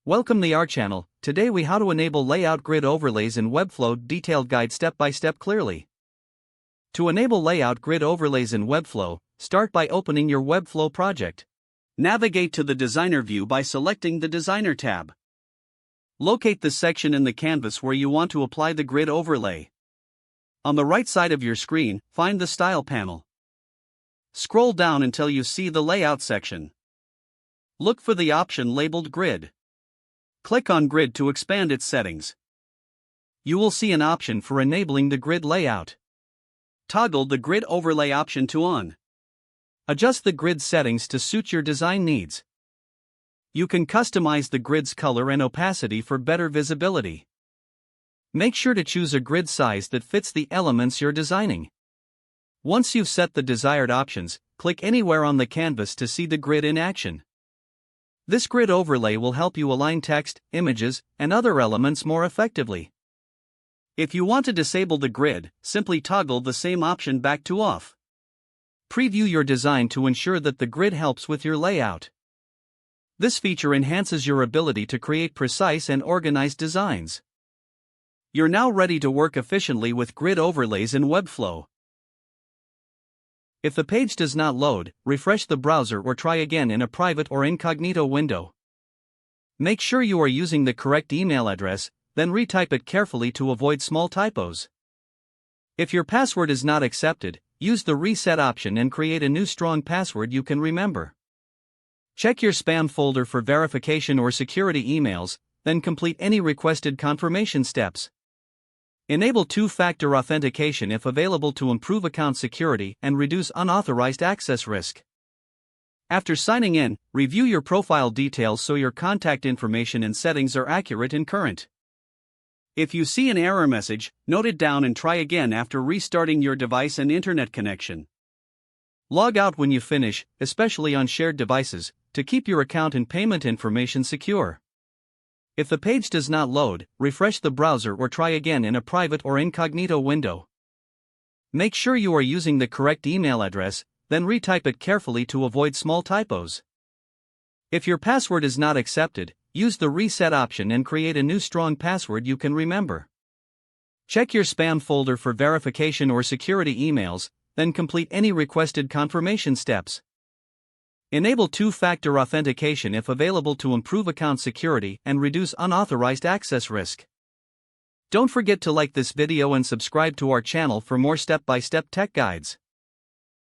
Welcome to our channel. Today we how to enable layout grid overlays in Webflow detailed guide step by step clearly. To enable layout grid overlays in Webflow, start by opening your Webflow project. Navigate to the designer view by selecting the designer tab. Locate the section in the canvas where you want to apply the grid overlay. On the right side of your screen, find the style panel. Scroll down until you see the layout section. Look for the option labeled grid. Click on Grid to expand its settings. You will see an option for enabling the grid layout. Toggle the grid overlay option to on. Adjust the grid settings to suit your design needs. You can customize the grid's color and opacity for better visibility. Make sure to choose a grid size that fits the elements you're designing. Once you've set the desired options, click anywhere on the canvas to see the grid in action. This grid overlay will help you align text, images, and other elements more effectively. If you want to disable the grid, simply toggle the same option back to off. Preview your design to ensure that the grid helps with your layout. This feature enhances your ability to create precise and organized designs. You're now ready to work efficiently with grid overlays in Webflow. If the page does not load, refresh the browser or try again in a private or incognito window. Make sure you are using the correct email address, then retype it carefully to avoid small typos. If your password is not accepted, use the reset option and create a new strong password you can remember. Check your spam folder for verification or security emails, then complete any requested confirmation steps. Enable two-factor authentication if available to improve account security and reduce unauthorized access risk. After signing in, review your profile details so your contact information and settings are accurate and current. If you see an error message, note it down and try again after restarting your device and internet connection. Log out when you finish, especially on shared devices, to keep your account and payment information secure. If the page does not load, refresh the browser or try again in a private or incognito window. Make sure you are using the correct email address, then retype it carefully to avoid small typos. If your password is not accepted, use the reset option and create a new strong password you can remember. Check your spam folder for verification or security emails, then complete any requested confirmation steps. Enable two-factor authentication if available to improve account security and reduce unauthorized access risk. Don't forget to like this video and subscribe to our channel for more step-by-step tech guides.